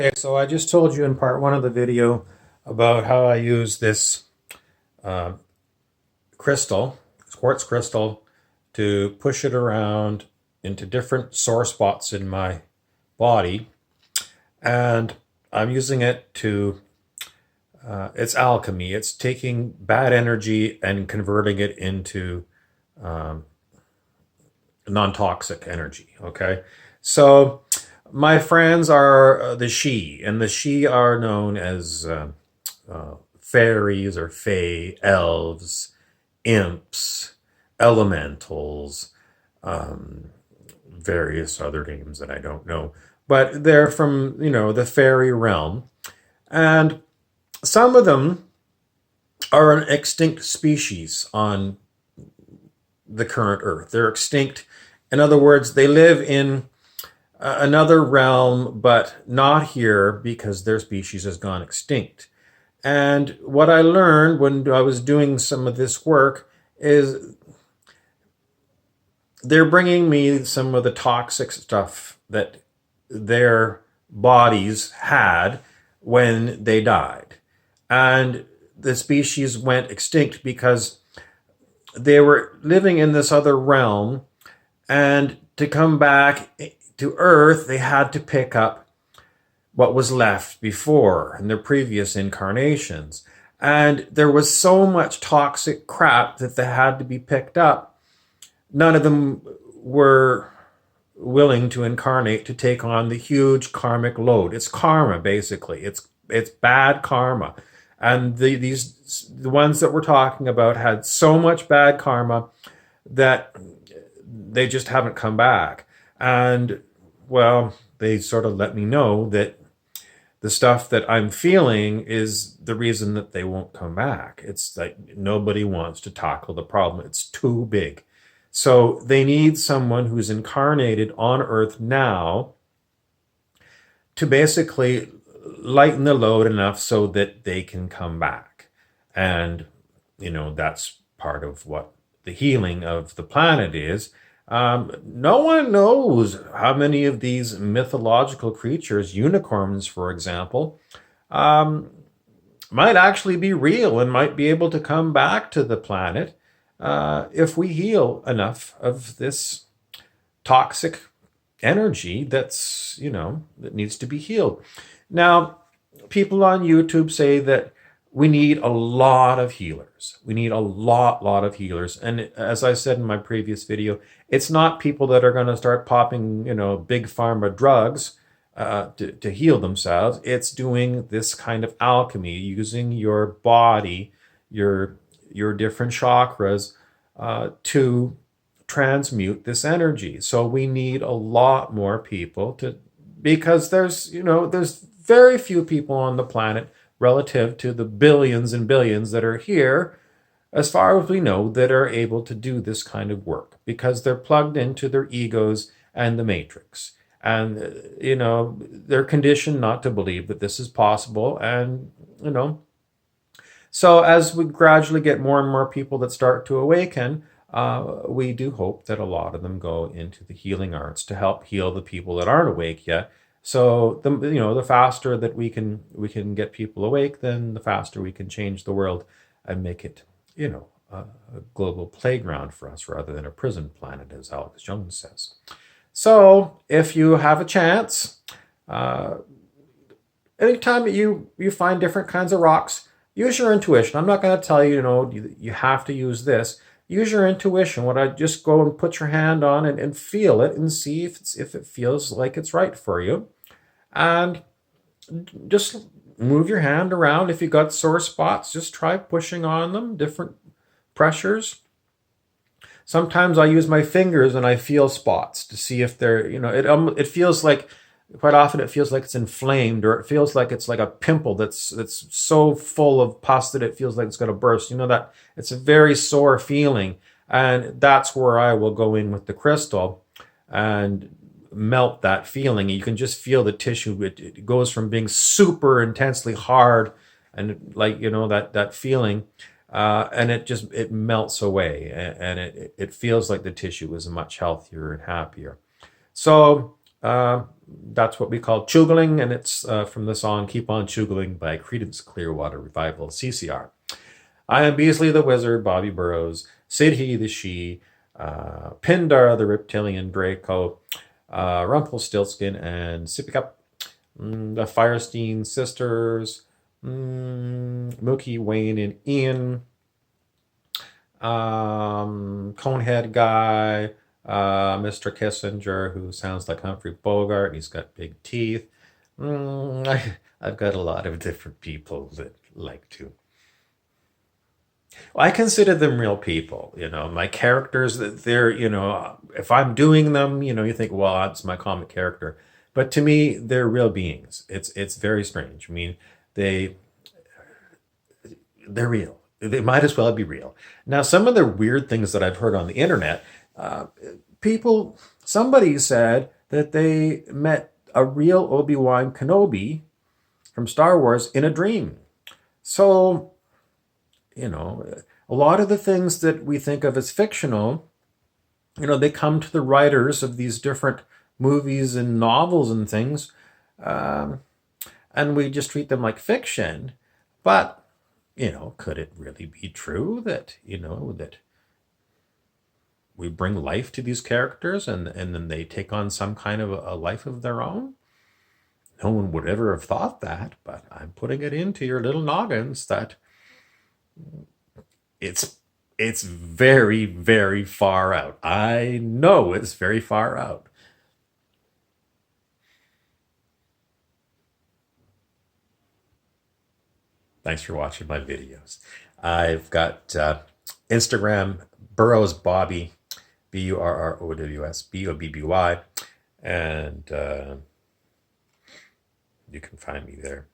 Okay, so I just told you in part one of the video about how I use this uh, crystal, quartz crystal, to push it around into different sore spots in my body. And I'm using it to, it's alchemy. It's taking bad energy and converting it into um, non toxic energy. Okay. So my friends are the Shi, and the Shi are known as fairies or fae, elves, imps, elementals, um, various other names that I don't know. But they're from, the fairy realm. And some of them are an extinct species on the current earth. They're extinct. In other words, they live in another realm, but not here because their species has gone extinct. And what I learned when I was doing some of this work is they're bringing me some of the toxic stuff that their bodies had when they died. And the species went extinct because they were living in this other realm. And to come back to Earth, they had to pick up what was left before in their previous incarnations. And there was so much toxic crap that they had to be picked up. None of them were willing to incarnate to take on the huge karmic load. It's karma, basically. It's bad karma. And the ones that we're talking about had so much bad karma that they just haven't come back. And well, they sort of let me know that the stuff that I'm feeling is the reason that they won't come back. It's like nobody wants to tackle the problem. It's too big. So they need someone who's incarnated on Earth now to basically lighten the load enough so that they can come back. And, that's part of what the healing of the planet is. No one knows how many of these mythological creatures, unicorns, for example, um, might actually be real and might be able to come back to the planet if we heal enough of this toxic energy that needs to be healed. Now, people on YouTube say that we need a lot of healers. We need a lot of healers. And as I said in my previous video, it's not people that are going to start popping, big pharma drugs to heal themselves. It's doing this kind of alchemy, using your body, your different chakras to transmute this energy. So we need a lot more people because there's very few people on the planet relative to the billions and billions that are here, as far as we know, that are able to do this kind of work because they're plugged into their egos and the matrix. And, they're conditioned not to believe that this is possible. And, so as we gradually get more and more people that start to awaken, we do hope that a lot of them go into the healing arts to help heal the people that aren't awake yet. So the faster that we can get people awake, then the faster we can change the world and make it a global playground for us rather than a prison planet, as Alex Jones says. So if you have a chance, uh, anytime you find different kinds of rocks, use your intuition. I'm not going to tell you, you have to use this. Use your intuition. When I just go and put your hand on it and feel it and see if it feels like it's right for you. And just move your hand around. If you got sore spots, just try pushing on them, different pressures. Sometimes I use my fingers and I feel spots to see if they're, it feels like, quite often it feels like it's inflamed, or it feels like it's like a pimple that's so full of pus that it feels like it's going to burst. That it's a very sore feeling. And that's where I will go in with the crystal and melt that feeling. You can just feel the tissue. It goes from being super intensely hard and like, that feeling. And it melts away, and it feels like the tissue is much healthier and happier. So That's what we call Choogling, and it's from the song Keep On Choogling by Creedence Clearwater Revival, CCR. I am Beasley the Wizard, Bobby Burrows, Sidhe the She, Pindar the Reptilian Draco, Rumpelstiltskin and Sippy Cup, the Firestein sisters, Mookie, Wayne, and Ian, Conehead guy, Mr. Kissinger, who sounds like Humphrey Bogart. He's got big teeth. I've got a lot of different people that like to. Well, I consider them real people. My characters, that they're, if I'm doing them, you think, well, that's my comic character. But to me, they're real beings. It's very strange. I mean, they they're real. They might as well be real. Now, some of the weird things that I've heard on the internet, somebody said that they met a real Obi-Wan Kenobi from Star Wars in a dream. So, a lot of the things that we think of as fictional, they come to the writers of these different movies and novels and things, um, and we just treat them like fiction. But, could it really be true that, that we bring life to these characters and then they take on some kind of a life of their own? No one would ever have thought that, but I'm putting it into your little noggins that it's it's very, very far out. I know it's very far out. Thanks for watching my videos. I've got Instagram, Burrows Bobby, Burrows, Bobby, and you can find me there.